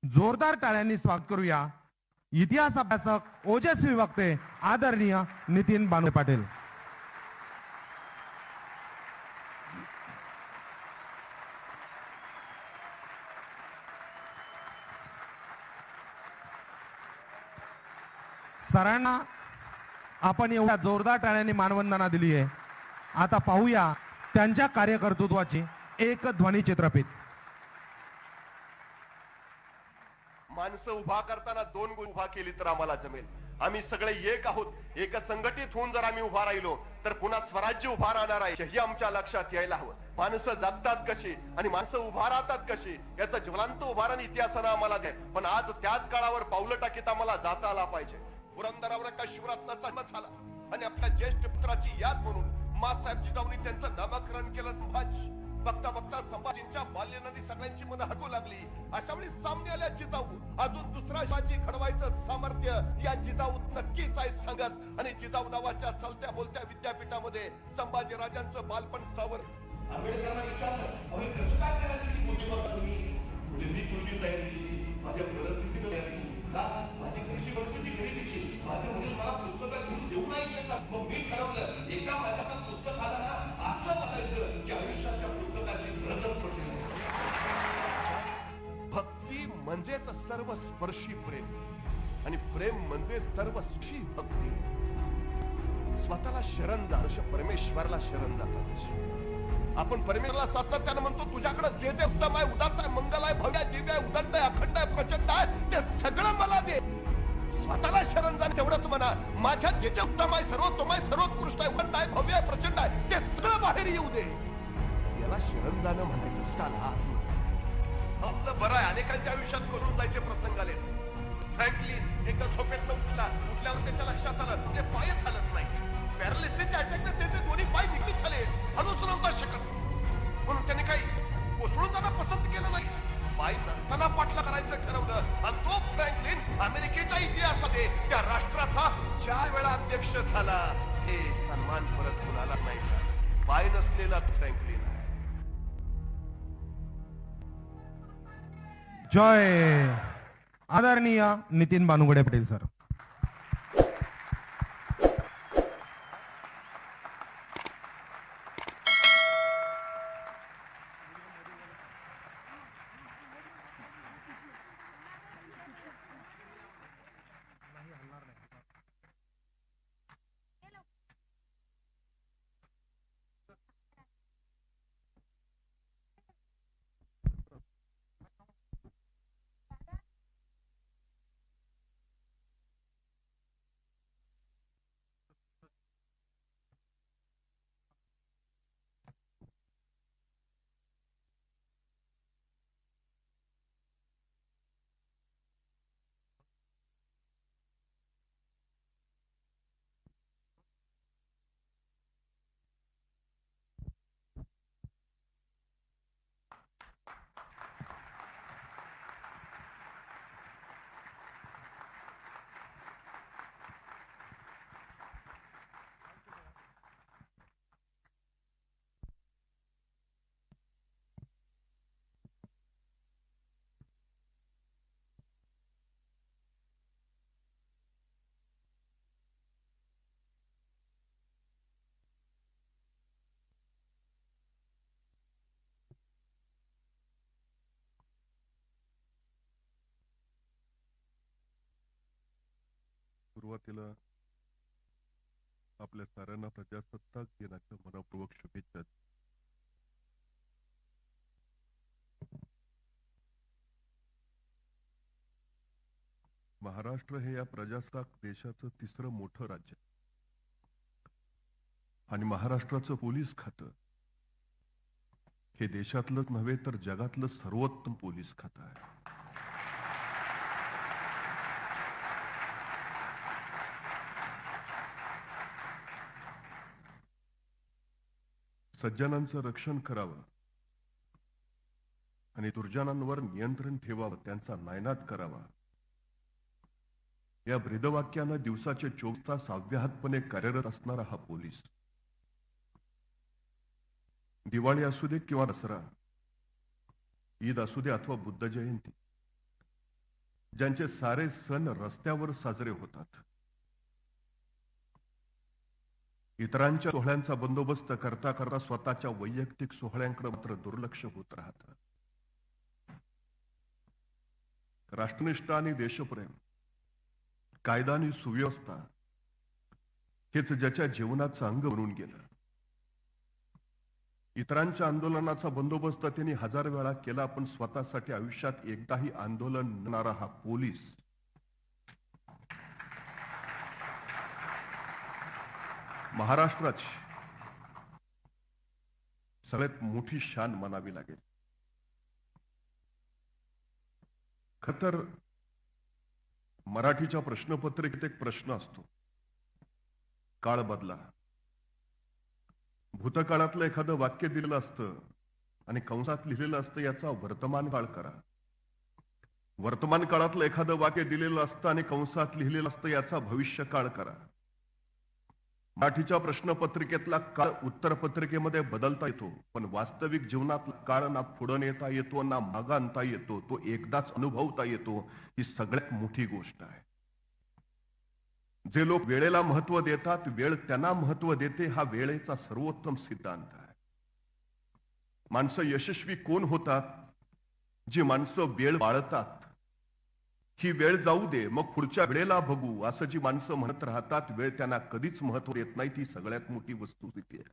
जोरदार टाळ्यांनी स्वागत करूया इतिहास अभ्यासक ओजस्वी वक्ते आदरणीय नितीन बानू पाटील। सरांना आपण एवढ्या जोरदार टाळ्यांनी मानवंदना दिली आहे। आता पाहूया त्यांच्या कार्यकर्तृत्वाची एक ध्वनी चित्रफित। माणसं उभा करताना दोन गुण उभा केली तर आम्हाला जमेल। आम्ही सगळे एक आहोत, एक संघटित होऊन जर आम्ही उभा राहिलो तर पुन्हा स्वराज्य उभा राहणार आहे हे आमच्या लक्षात यायला हवं। माणसं जगतात कशी आणि माणसं उभा राहतात कशी याचं ज्वलंत उदाहरण इतिहासानं आम्हाला दे। पण आज त्याच काळावर पावलं टाकीत आम्हाला जाता आला पाहिजे। पुरंदरावर एका शिवरत्नाचा जन्म झाला आणि आपल्या ज्येष्ठ पुत्राची याद म्हणून मासाहेब जिजाऊंनी त्यांचं नामकरण केलं संभाजी। बघता बघता संभाजींच्या बाल्यनदी सगळ्यांची मन हटू लागली। अशा वेळी सामने आल्या जिजाऊ। अजून दुसरा शिवाजी घडवायचं सामर्थ्य या जिजाऊत नक्कीच आहे सांगत आणि जिजाऊ नावाच्या चलत्या बोलत्या विद्यापीठामध्ये संभाजी राजांचं बालपण सावर। आंबेडकरांना विचारलं, अहो कसं काय करायचं की मोठी बघा तुम्ही मुलींनी पूर्वी तयारी केली, माझ्या परिस्थितीनं तयारी केली का माझी कशी परिस्थिती खरी माझे मुली मला पुस्तकं घेऊन देऊ नाही शकत। मग मी ठरवलं एका माझ्याकडे पुस्तक आलं ना असं बघायचं की आयुष्याच्या पुस्तकाची गरजच पडली। भक्ती म्हणजेच सर्व स्पर्शी प्रेम आणि प्रेम म्हणजे सर्व सुखी भक्ती। स्वतःला शरण जा अशा परमेश्वराला शरण जातात। आपण परमेश्वराला सातत्यानं म्हणतो तुझ्याकडे जे जे उत्तम आहे, उदात्त आहे, मंगल आहे, भव्य आहे, दिव्य आहे, उदंड आहे, अखंड आहे, प्रचंड आहे ते सगळं मला दे। स्वतःला शरण जाण तेवढंच म्हणा। माझ्या जे जे उत्तम आहे, सर्वोत्तम आहे, सर्वोत्कृष्ट आहे, उदंड आहे, भव्य आहे, प्रचंड आहे ते सगळं बाहेर येऊ दे। याला शरण जाणं म्हणायचं स्टाला। आपलं बरं आहे, अनेकांच्या आयुष्यात करून जायचे प्रसंग आले। फ्रँकलिन एका झोपेत उठल्यावर त्याच्या लक्षात आलं ते पायच चालत नाही। पॅरालिसिसच्या अटॅकने त्याचे दोन्ही पाय निघून झाले, हलूच नव्हता शकत। म्हणून त्याने काही कोसळून जाणं पसंत केलं नाही, पाय नसताना पाठला करायचं ठरवलं। आणि तो फ्रँकलिन अमेरिकेच्या इतिहासामध्ये त्या राष्ट्राचा 4 वेळा अध्यक्ष झाला। हे सन्मान परत कुणाला नाही का? पाय नसलेला फ्रँकलिन। जय आदरणीय नितीन बानुगडे पाटील सर। सुरुवातीला आपल्या साऱ्यांना प्रजासत्ताक दिनाच्या मनपूर्वक शुभेच्छा। महाराष्ट्र हे या प्रजासत्ताक देशाचं तिसरं मोठं राज्य आणि महाराष्ट्राचं पोलीस खातं हे देशातलंच नव्हे तर जगातलं सर्वोत्तम पोलीस खातं आहे। सज्जनांचं रक्षण करावं आणि दुर्जनांवर नियंत्रण ठेवावं, त्यांचा नायनाट करावा या ब्रीदवाक्यानं दिवसाचे 24 तास अव्याहतपणे कार्यरत असणारा हा पोलीस दिवाळी असू दे किंवा दसरा, ईद असू दे अथवा बुद्ध जयंती, ज्यांचे सारे सण रस्त्यावर साजरे होतात, इतरांच्या सोहळ्यांचा बंदोबस्त करता करता स्वतःच्या वैयक्तिक सोहळ्यांकडे मात्र दुर्लक्ष होत राहतं. राष्ट्रनिष्ठा आणि देशप्रेम, कायदा आणि सुव्यवस्था हेच ज्याच्या जीवनाचं अंग बनून गेलं. इतरांच्या आंदोलनाचा बंदोबस्त त्यांनी 1000 वेळा केला, पण स्वतःसाठी आयुष्यात एकदाही आंदोलन न करणारा हा पोलीस महाराष्ट्राची सगळ्यात मोठी शान मानावी लागेल. खरं तर मराठीच्या प्रश्नपत्रिकेत एक प्रश्न असतो, काळ बदला. भूतकाळातलं एखादं वाक्य दिलेलं असतं आणि कंसात लिहिलेलं असतं याचा वर्तमान काळ करा. वर्तमान काळातलं एखादं वाक्य दिलेलं असतं आणि कंसात लिहिलेलं असतं याचा भविष्य काळ करा. मराठीच्या प्रश्नपत्रिकेतला काळ उत्तर पत्रिकेमध्ये बदलता येतो, पण वास्तविक जीवनात काळ ना पुढे नेता येतो ना मागे आणता येतो, तो एकदाच अनुभवता येतो. ही सगळ्यात मोठी गोष्ट आहे. जे लोक वेळेला महत्व देतात, वेळ त्यांना महत्व देते, हा वेळेचा सर्वोत्तम सिद्धांत आहे. माणसं यशस्वी कोण होतात? जी माणसं वेळ पाळतात. ही वेळ जाऊ दे, मग पुढच्या वेळेला बघू, असं जी माणसं म्हणत राहतात, वेळ त्यांना कधीच महत्व देत नाही. ती सगळ्यात मोठी वस्तुस्थिती आहे.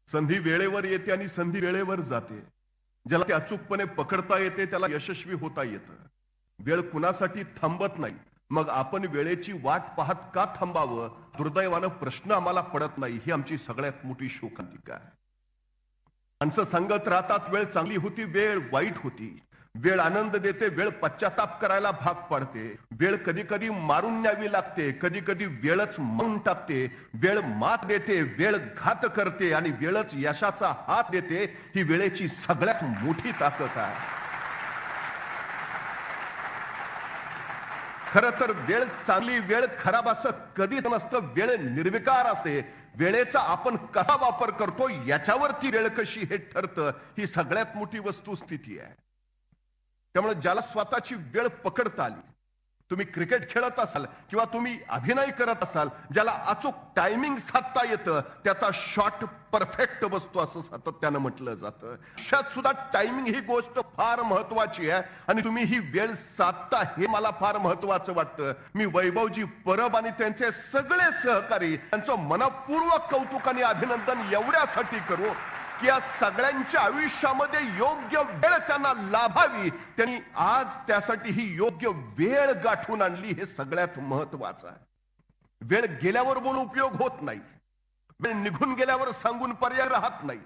संधी वेळेवर येते आणि संधी वेळेवर जाते. ज्याला ते अचूकपणे पकडता येते त्याला यशस्वी होता येतं. वेळ कुणासाठी थांबत नाही. मग आपण वेळेची वाट पाहत का थांबावं? दुर्दैवानं प्रश्न आम्हाला पडत नाही. ही आमची सगळ्यात मोठी शोकांतिका आहे. माणसं सांगत राहतात वेळ चांगली होती, वेळ वाईट होती. वेळ आनंद देते, वेळ पश्चाताप करायला भाग पाडते. वेळ कधी कधी मारून न्यावी लागते, कधी कधी वेळच मारून टाकते. वेळ मात देते, वेळ घात करते आणि वेळच यशाचा हात देते. ही वेळेची सगळ्यात मोठी ताकद आहे. खरं तर वेळ चांगली वेळ खराब असं कधीच नसतं. वेळ निर्विकार असते. वेळेचा आपण कसा वापर करतो याच्यावरती वेळ कशी हे ठरतं. ही सगळ्यात मोठी वस्तुस्थिती आहे. त्यामुळे ज्याला स्वतःची वेळ पकडता आली, तुम्ही क्रिकेट खेळत असाल किंवा तुम्ही अभिनय करत असाल, ज्याला अचूक टायमिंग साधता येतं त्याचा शॉट परफेक्ट बसतो असं सातत्यानं म्हटलं जातं. अशात सुद्धा टायमिंग ही गोष्ट फार महत्वाची आहे आणि तुम्ही ही वेळ साधता हे मला फार महत्वाचं वाटतं. मी वैभवजी परब आणि त्यांचे सगळे सहकारी यांचं मनपूर्वक कौतुक आणि अभिनंदन एवढ्यासाठी करू की या सगळ्यांच्या आयुष्यामध्ये योग्य वेळ त्यांना लाभावी. त्यांनी आज त्यासाठी ही योग्य वेळ गाठून आणली. हे सगळ्यात महत्वाचं आहे. वेळ गेल्यावर बोलून उपयोग होत नाही. वेळ निघून गेल्यावर सांगून पर्याय राहत नाही.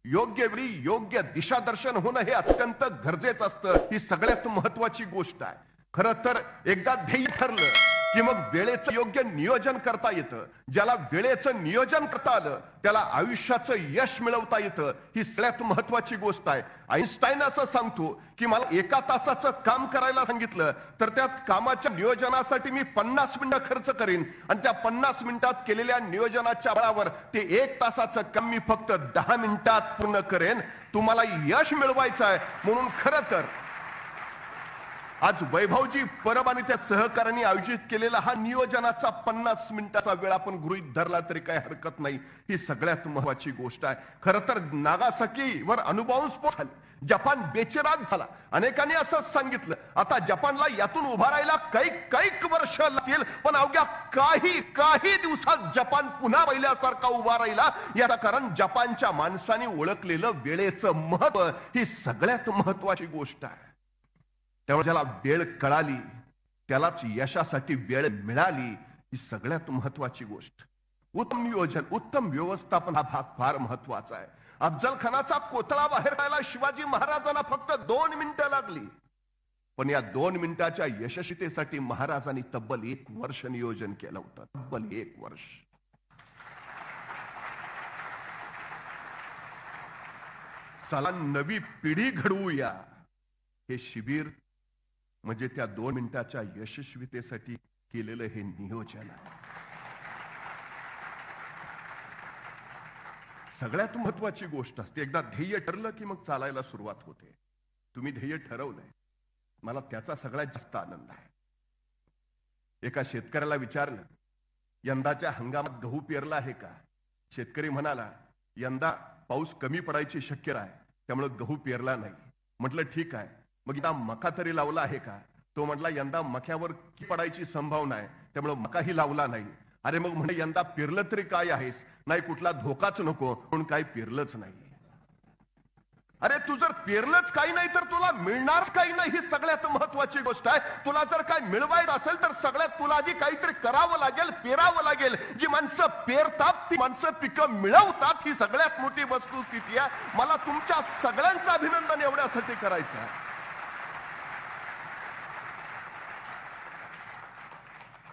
योग्य वेळी योग्य दिशादर्शन होणं हे अत्यंत गरजेचं असतं. ही सगळ्यात महत्वाची गोष्ट आहे. खरं तर एकदा ध्येय ठरलं की मग वेळेचं योग्य नियोजन करता येतं. ज्याला वेळेचं नियोजन करता आलं त्याला आयुष्याचं यश मिळवता येतं. ही सगळ्यात महत्वाची गोष्ट आहे. आईन्स्टाईन असं सांगतो की मला 1 तासाचं काम करायला सांगितलं तर त्या कामाच्या नियोजनासाठी मी 50 मिनिटं खर्च करीन आणि त्या 50 मिनिटात केलेल्या नियोजनाच्या बळावर ते 1 तासाचं काम मी फक्त 10 मिनिटात पूर्ण करेन. तुम्हाला यश मिळवायचं आहे म्हणून खरं तर आज वैभवजी परब आणि त्या सहकार्यांनी आयोजित केलेला हा नियोजनाचा 50 मिनिटाचा वेळ आपण गृहीत धरला तरी काही हरकत नाही. ही सगळ्यात महत्वाची गोष्ट आहे. खरं तर नागासाकीवर अणुबॉम्ब झाले, जपान बेचिराग झाला. अनेकांनी असंच सांगितलं आता जपानला यातून उभा राहायला काही वर्ष लागतील, पण अवघ्या काही दिवसात जपान पुन्हा पहिल्यासारखा उभा राहिला. याचं कारण जपानच्या माणसाने ओळखलेलं वेळेचं महत्व ही सगळ्यात महत्वाची गोष्ट आहे. त्यामुळे ज्याला वेळ कळाली त्यालाच यशासाठी वेळ मिळाली. ही सगळ्यात महत्वाची गोष्ट. उत्तम नियोजन, उत्तम व्यवस्थापन हा भाग फार महत्वाचा आहे. अफजल खानाचा कोथळा बाहेर काढायला शिवाजी महाराजांना फक्त 2 मिनिटं लागली, पण या 2 मिनिटाच्या यशस्वीतेसाठी महाराजांनी तब्बल 1 वर्ष नियोजन केलं होतं. तब्बल 1 वर्ष. चला नवी पिढी घडवूया. हे शिबिर म्हणजे त्या 2 मिनिटाच्या यशस्वीतेसाठी केलेलं हे नियोजन आहे. सगळ्यात महत्वाची गोष्ट असते एकदा ध्येय ठरलं की मग चालायला सुरुवात होते. तुम्ही ध्येय ठरवलंय, मला त्याचा सगळ्यात जास्त आनंद आहे. एका शेतकऱ्याला विचारलं, यंदाच्या हंगामात गहू पेरला आहे का? शेतकरी म्हणाला, यंदा पाऊस कमी पडायची शक्यता आहे, त्यामुळे गहू पेरला नाही. म्हटलं ठीक आहे, मग यंदा मका तरी लावला आहे का? तो म्हटला, यंदा मक्यावर पडायची संभावना आहे, त्यामुळे मकाही लावला नाही. अरे मग म्हणे, यंदा पेरलं तरी काय आहेस? नाही, कुठला धोकाच नको म्हणून काही पेरलंच नाही. अरे तू जर पेरलंच काही नाही तर तुला मिळणार काही नाही, ही सगळ्यात महत्वाची गोष्ट आहे. तुला जर काय मिळवायचं असेल तर सगळ्यात तुला आधी काहीतरी करावं लागेल, पेरावं लागेल. जी माणसं पेरतात ती माणसं पिकं मिळवतात, ही सगळ्यात मोठी वस्तुस्थिती आहे. मला तुमच्या सगळ्यांचं अभिनंदन एवढ्यासाठी करायचं आहे.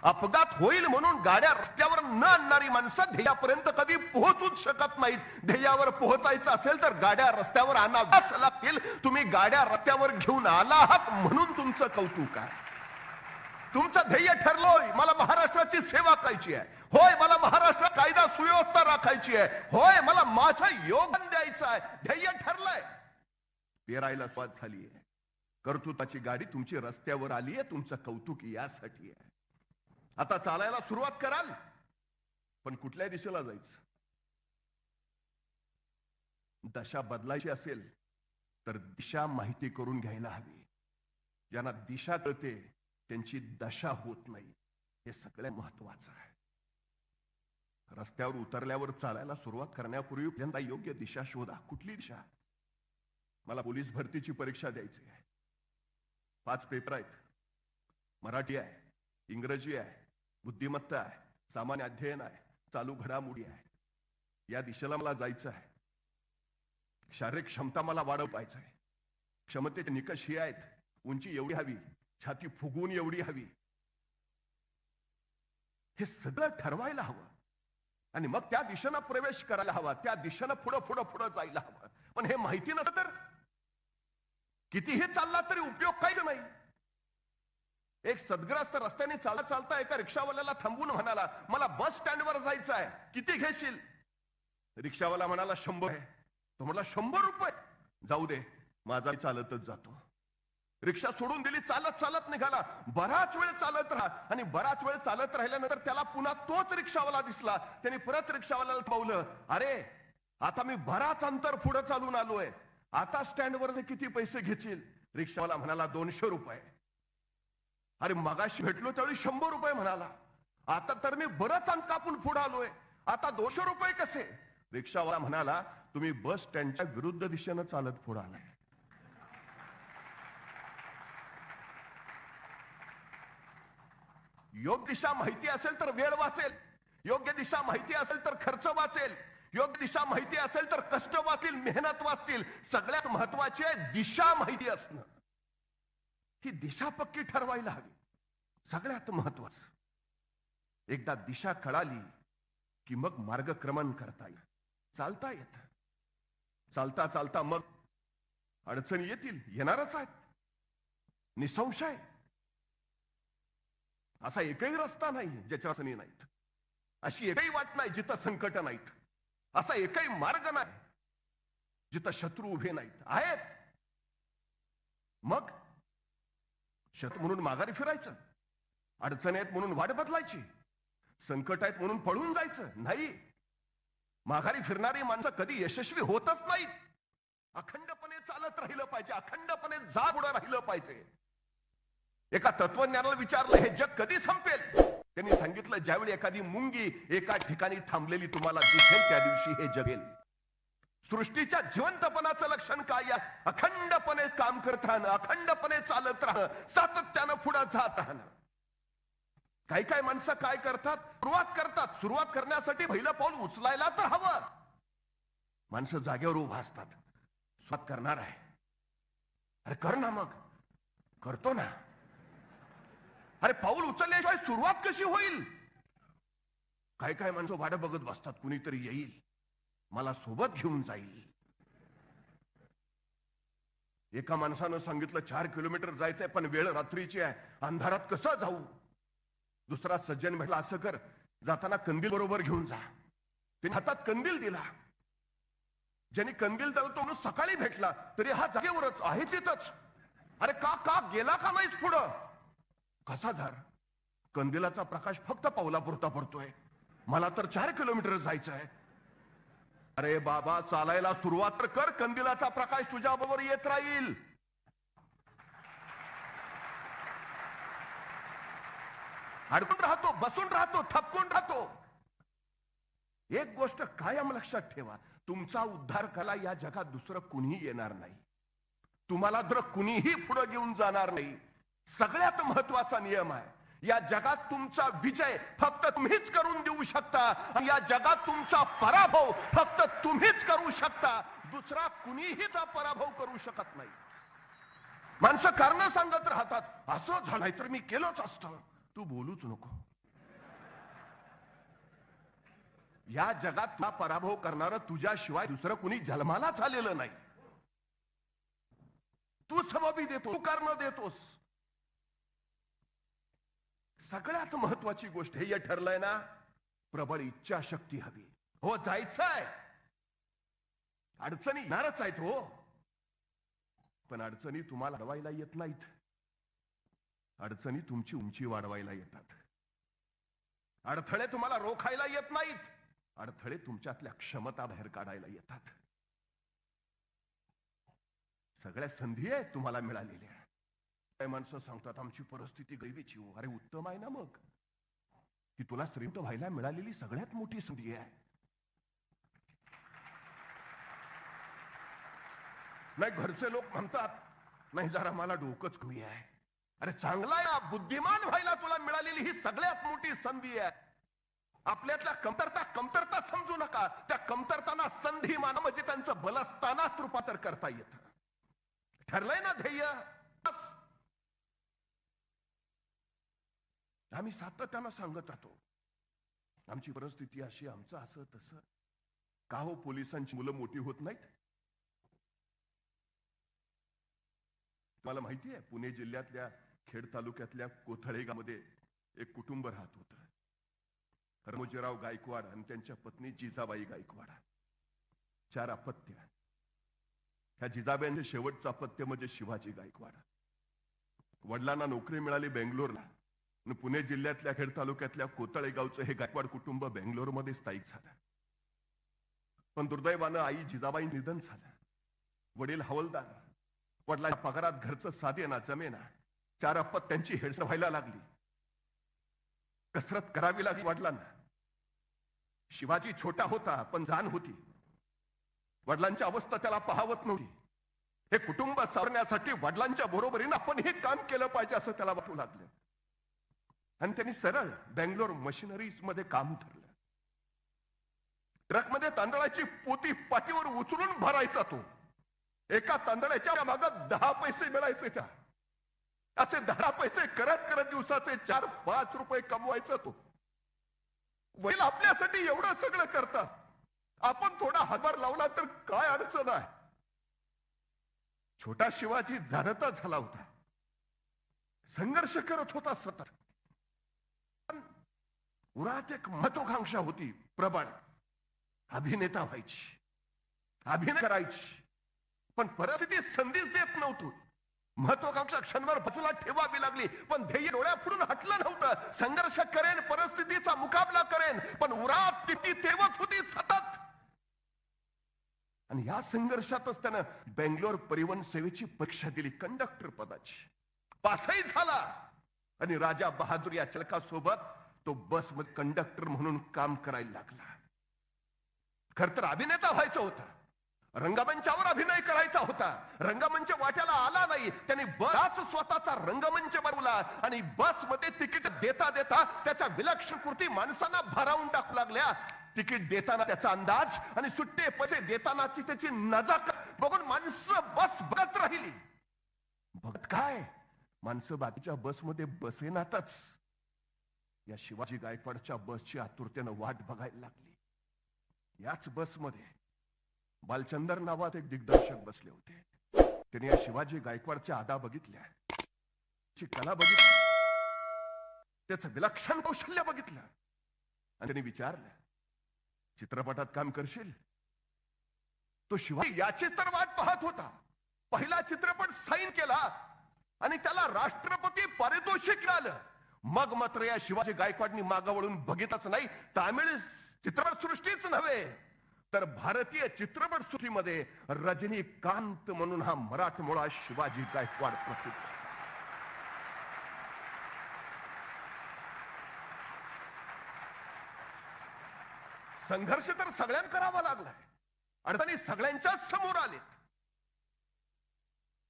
अपघात होईल म्हणून गाड्या रस्त्यावर न आणणारी माणसं ध्येयापर्यंत कधी पोहोचूच शकत नाहीत. ध्येयावर पोहोचायचं असेल तर गाड्या रस्त्यावर आणाव्याच लागतील. तुम्ही गाड्या रस्त्यावर घेऊन आला आहात म्हणून तुमचं कौतुक आहे. तुमचं ध्येय ठरलोय, मला महाराष्ट्राची सेवा करायची आहे. होय, मला महाराष्ट्रात कायदा सुव्यवस्था राखायची आहे. होय, मला माझं योगदान द्यायचं आहे. ध्येय ठरलंय. पेरायला सुरुवात झाली आहे. कर्तृत्वाची गाडी तुमची रस्त्यावर आली आहे. तुमचं कौतुक यासाठी आहे. आता चालायला सुरुवात कराल, पण कुठल्या दिशेला जायचं? दशा बदलायची असेल तर दिशा माहिती करून घ्यायला हवी. ज्यांना दिशा कळते त्यांची दशा होत नाही, हे सगळ्यात महत्वाचं आहे. रस्त्यावर उतरल्यावर चालायला सुरुवात करण्यापूर्वी पहिल्यांदा योग्य दिशा शोधा. कुठली दिशा? मला पोलीस भरतीची परीक्षा द्यायची आहे. 5 पेपर आहेत. मराठी आहे, इंग्रजी आहे, बुद्धिमत्ता आहे, सामान्य अध्ययन आहे, चालू घडामोडी आहे. या दिशेला मला जायचं आहे. शारीरिक क्षमता मला वाढवायचं आहे. क्षमतेचे निकष हे आहेत: उंची एवढी हवी, छाती फुगवून एवढी हवी. हे सगळं ठरवायला हवं आणि मग त्या दिशेनं प्रवेश करायला हवा. त्या दिशेनं पुढं जायला हवं. पण हे माहिती नसतं तर कितीही चालला तरी उपयोग काहीच नाही. एक सद्ग्रस्त रस्त्याने चालता एका रिक्षावाल्याला थांबून म्हणाला, मला बस स्टँडवर जायचं आहे, किती घेशील? रिक्षावाला म्हणाला, 100 आहे. तो म्हणाला, 100 रुपये? जाऊ दे, माझा चालतच जातो. रिक्षा सोडून दिली, चालत निघाला. बराच वेळ चालत राहा आणि बराच वेळ चालत राहिल्यानंतर त्याला पुन्हा तोच रिक्षावाला दिसला. त्याने परत रिक्षावाल्याला थांबवलं. अरे, आता मी बराच अंतर पुढे चालून आलोय, आता स्टँडवर किती पैसे घेशील? रिक्षावाला म्हणाला, 200 रुपये. अरे, मगाशी भेटलो त्यावेळी 100 रुपये म्हणाला, आता तर मी बरंच अंक कापून पुढे आलोय, आता 200 रुपये कसे? रिक्षावाला म्हणाला, तुम्ही बस स्टँडच्या विरुद्ध दिशेनं चालत पुढे आलाय. योग्य दिशा माहिती असेल तर वेळ वाचेल. योग्य दिशा माहिती असेल तर खर्च वाचेल. योग्य दिशा माहिती असेल तर कष्ट वाचतील, मेहनत वाचतील. सगळ्यात महत्वाची आहे दिशा माहिती असणं. ही दिशा पक्की ठरवायला हवी. सगळ्यात महत्वाचं, एकदा दिशा कळाली की मग मार्गक्रमण करता येईल, चालता येत. चालता मग अडचणी येतील, येणारच आहेत, निसंशय. असा एकही रस्ता नाही ज्याच्या अडचणी नाहीत. अशी एकही वाट नाही जिथं संकट नाहीत. असा एकही मार्ग नाही जिथं शत्रू उभे नाहीत. आहेत. मग शत्रू म्हणून माघारी फिरायचं, अडचणी आहेत म्हणून वाट बदलायची, संकट आहेत म्हणून पळून जायचं नाही. माघारी फिरणारी माणसं कधी यशस्वी होतच नाहीत. अखंडपणे चालत राहिलं पाहिजे, अखंडपणे जा पुढे राहिलं पाहिजे. एका तत्वज्ञानाला विचारलं, हे जग कधी संपेल? त्यांनी सांगितलं, ज्यावेळी एखादी मुंगी एका ठिकाणी थांबलेली तुम्हाला दिसेल त्या दिवशी हे जगेल. सृष्टीच्या जिवंतपणाचं लक्षण काय आहे? अखंडपणे काम करत राहणं, अखंडपणे चालत राहणं, सातत्यानं पुढे जात राहणं. काही माणसं काय करतात? सुरुवात करण्यासाठी पहिलं पाऊल उचलायला तर हवं. माणसं जागेवर उभा असतात. सुरुवात करणार आहे, अरे कर ना, मग करतो ना. अरे पाऊल उचलल्याशिवाय सुरुवात कशी होईल? काय माणसं वाट बघत बसतात, कुणीतरी येईल, मला सोबत घेऊन जाईल. एका माणसानं सांगितलं 4 किलोमीटर जायचंय, पण वेळ रात्रीची आहे, अंधारात कसं जाऊ? दुसरा सज्जन म्हटला, असं कर, जाताना कंदील बरोबर घेऊन जा. त्याने हातात कंदील दिला. ज्यांनी कंदील दिला तो सकाळी भेटला तरी हा जागेवरच आहे, तिथंच. अरे का गेला का नाहीस पुढं? कसा झार? कंदिलाचा प्रकाश फक्त पावलापुरता पडतोय, मला तर 4 किलोमीटर जायचं आहे. अरे बाबा, चालायला सुरुवात तर कर, कंदिलाचा प्रकाश तुझ्या बरोबर येत राहील. अडकून राहतो, बसून राहतो, थपकून राहतो. एक गोष्ट कायम लक्षात ठेवा, तुमचा उद्धार कला या जगात दुसरं कुणीही येणार नाही. तुम्हाला तर कुणीही पुढे घेऊन जाणार नाही. सगळ्यात महत्वाचा नियम आहे, या जगात तुमचा विजय फक्त तुम्हीच करून देऊ शकता, आणि या जगात तुमचा पराभव फक्त तुम्हीच करू शकता. दुसरा कुणीहीचा पराभव करू शकत नाही. माणसं कारण सांगत राहतात, असं झालंय तर मी केलंच असतं. तू बोलूच नको. या जगात तुला पराभव करणारं तुझ्याशिवाय दुसरं कुणी जन्मालाच आलेलं नाही. तू सबबी देतो, तू कारण देतोस. सगळ्यात महत्वाची गोष्ट हे ठरलंय ना, प्रबळ इच्छाशक्ती हवी. हो, जायचंय, अडचणी येणारच आहेत हो, पण अडचणी तुम्हाला अडवायला येत नाहीत. अडचणी तुमची उंची वाढवायला येतात. अडथळे तुम्हाला रोखायला येत नाहीत. अडथळे तुमच्यातल्या क्षमता बाहेर काढायला येतात. सगळ्या संधी आहेत तुम्हाला मिळालेल्या. काही माणसं सांगतात आमची परिस्थिती गरिबीची हो. अरे उत्तम आहे ना मग, की तुला श्रीमंत व्हायला मिळालेली सगळ्यात मोठी संधी आहे. नाही, घरचे लोक म्हणतात नाही जरा मला डोकंच कमी आहे. अरे चांगला आहे ना, बुद्धिमान व्हायला तुला मिळालेली ही सगळ्यात मोठी संधी आहे. आपल्यातल्या कमतरता समजू नका. त्या कमतरताना संधी माना, म्हणजे त्यांचं बलस्थानात रूपांतर करता येतं. ठरलंय ना ध्येय, बस. आम्ही सातत्यानं सांगत राहतो आमची परिस्थिती अशी, आमचं असं तसं. का हो पोलिसांची मुलं मोठी होत नाहीत? मला माहिती आहे, पुणे जिल्ह्यातल्या खेड तालुक्यातल्या कोथळे गावामध्ये एक कुटुंब राहत होतं. रमोजीराव गायकवाड आणि त्यांच्या पत्नी जिजाबाई गायकवाड. 4 अपत्य. ह्या जिजाबाईंचे शेवटचं अपत्य म्हणजे शिवाजी गायकवाड. वडिलांना नोकरी मिळाली बेंगलोरला, आणि पुणे जिल्ह्यातल्या खेड तालुक्यातल्या कोथळे गावचं हे गायकवाड कुटुंब बेंगलोरमध्ये स्थायिक झालं. पण दुर्दैवानं आई जिजाबाई निधन झालं. वडील हवलदार. वडिलांच्या पगारात घरचं साधेना जमेना. 4 अपत्यांची हेळसांड व्हायला लागली. कसरत करावी लागली वडिलांना. शिवाजी छोटा होता पण जाण होती. वडिलांची अवस्था त्याला पाहावत नव्हती. हे कुटुंब सावरण्यासाठी वडिलांच्या बरोबरीनं आपण हे काम केलं पाहिजे असं त्याला वाटू लागलं. आणि त्यांनी सरळ बेंगलोर मशिनरीज मध्ये काम धरलं. ट्रकमध्ये तांदळाची पोती पाठीवर उचलून भरायचा तो. एका तांदळाच्या मागे 10 पैसे मिळायचे. त्या असे 10 पैसे करत करत दिवसाचे 4-5 रुपये कमवायचा तो. वडील आपल्यासाठी एवढं सगळं करतात, आपण थोडा हातभार लावला तर काय अडचण आहे. छोटा शिवाजी जाणता झाला होता. संघर्ष करत होता सतत. उरात एक महत्वाकांक्षा होती प्रबळ. अभिनेता व्हायची, अभिनय करायची. पण परिस्थिती संधीच देत नव्हती. महत्वाकांक्षा क्षणभर बाजूला ठेवावी लागली, पण ध्येय डोळ्यापुढून हटलं नव्हतं. संघर्ष करेन, परिस्थितीचा मुकाबला करेन, पण उरात किती तेवत होती सतत. आणि या संघर्षातच त्यानं बेंगलोर परिवहन सेवेची परीक्षा दिली, कंडक्टर पदाची. पासही झाला. आणि राजा बहादूर या चालकासोबत तो बस मध्ये कंडक्टर म्हणून काम करायला लागला. खर तर अभिनेता व्हायचं होतं, रंगमंचावर अभिनय करायचा होता. रंगमंच वाट्याला आला नाही. त्याने बस स्वतःचा रंगमंच बनवला आणि बस मध्ये तिकीट देता देता त्याच्या विलक्षण कृती माणसांना भारावून टाकू लागल्या. तिकीट देताना त्याचा अंदाज आणि सुट्टे पैसे देतानाची त्याची नजाकत बघून माणसं बस बघत राहिली. बघत काय, माणसं बाकीच्या बसमध्ये बसेनातच या शिवाजी गायकवाडच्या बसची आतुरतेनं वाट बघायला लागली. याच बसमध्ये बालचंदर नावात एक दिग्दर्शक बसले होते. त्यांनी या शिवाजी गायकवाडच्या अदा बघितल्या, ची कला बघितली, त्याचं विलक्षण कौशल्य बघितलं. आणि त्यांनी विचारलं, चित्रपटात काम करशील? तो शिवाजी याचीच तर वाट पाहत होता. पहिला चित्रपट साईन केला, आणि त्याला राष्ट्रपती पारितोषिक मिळालं. मग मात्र या शिवाजी गायकवाडनी मागं वळून बघितच नाही. तामिळ चित्रपट सृष्टीच नव्हे तर भारतीय चित्रपट सृष्टीमध्ये रजनीकांत म्हणून हा मराठमोळा शिवाजी गायकवाड प्रसिद्ध झाला. संघर्ष तर सगळ्यांना करावा लागलाय. अडचणी सगळ्यांच्याच समोर आलेत.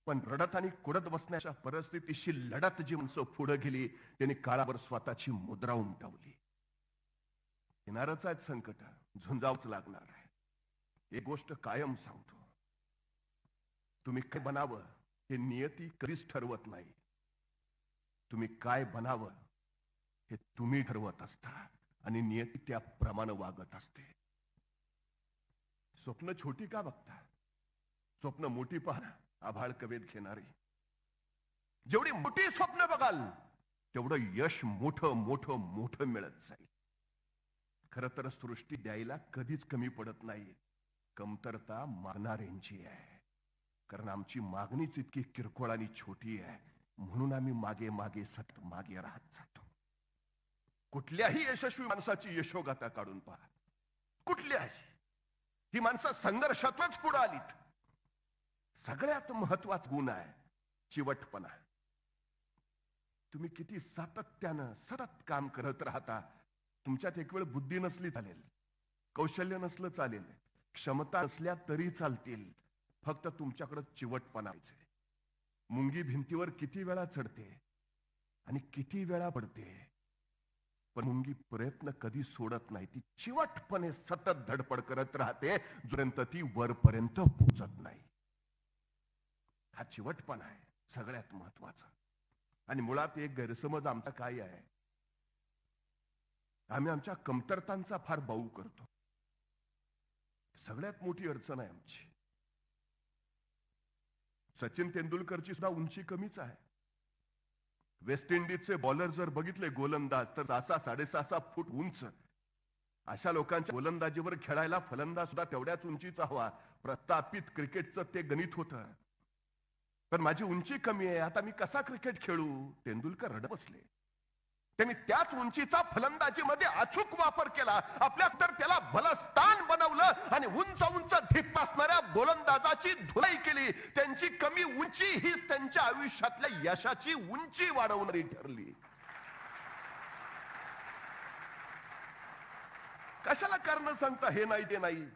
पण रडत आणि कुडत बसण्याच्या परिस्थितीशी लढत जी माणसं पुढे गेली त्यांनी काळावर स्वतःची मुद्रा उमटवली. येणारच आहेत संकट, झुंजावच लागणार आहे. एक गोष्ट कायम सांगतो, तुम्ही काय बनावं हे नियती कधीच ठरवत नाही. तुम्ही काय बनावं हे तुम्ही ठरवत असता आणि नियती त्याप्रमाणे वागत असते. स्वप्न छोटी का बघता? स्वप्न मोठी पहा. आभाळ कवेत घेणारी. जेवढी मोठी स्वप्न बघाल तेवढं यश मोठं मोठं मोठं मिळत जाईल. खर तर सृष्टी द्यायला कधीच कमी पडत नाही. कमतरता मागणाऱ्यांची आहे. कारण आमची मागणीच इतकी किरकोळ आणि छोटी आहे म्हणून आम्ही मागे मागे सतत मागे राहत जातो. कुठल्याही यशस्वी माणसाची यशोगाथा काढून पहा. कुठल्याही ही माणसं संघर्षातूनच पुढे आलीत. सगळ्यात महत्वाचा गुण आहे चिवटपणा. तुम्ही किती सातत्यानं सतत काम करत राहता. तुमच्यात एक वेळ बुद्धी नसली चालेल, कौशल्य नसलं चालेल, क्षमता नसल्या तरी चालतील, फक्त तुमच्याकडे चिवटपणा आहे. मुंगी भिंतीवर किती वेळा चढते आणि किती वेळा पडते, पण मुंगी प्रयत्न कधी सोडत नाही. ती चिवटपणे सतत धडपड करत राहते जोपर्यंत ती वरपर्यंत पोहोचत नाही. हा चिवटपणा आहे सगळ्यात महत्वाचा. आणि मुळात एक गैरसमज आमचा काय आहे, आम्ही आमच्या कमतरतांचा फार बाऊ करतो. सगळ्यात मोठी अडचण आहे आमची. सचिन तेंडुलकरची सुद्धा उंची कमीच आहे. वेस्ट इंडिजचे बॉलर जर बघितले गोलंदाज तर 6.5 फूट उंच. अशा लोकांच्या गोलंदाजीवर खेळायला फलंदाज सुद्धा तेवढ्याच उंचीचा हवा. प्रस्थापित क्रिकेटचं ते गणित होतं. पण माझी उंची कमी आहे, आता मी कसा क्रिकेट खेळू? तेंडुलकर रडत बसले. त्यांनी त्याच उंचीचा फलंदाजीमध्ये अचूक वापर केला. आपल्या तर त्याला बलस्थान बनवलं आणि उंच उंच धीप असणाऱ्या गोलंदाजाची धुलाई केली. त्यांची कमी उंची हीच त्यांच्या आयुष्यातल्या यशाची उंची वाढवणारी ठरली. कशाला कारण सांगता हे नाही ते नाही.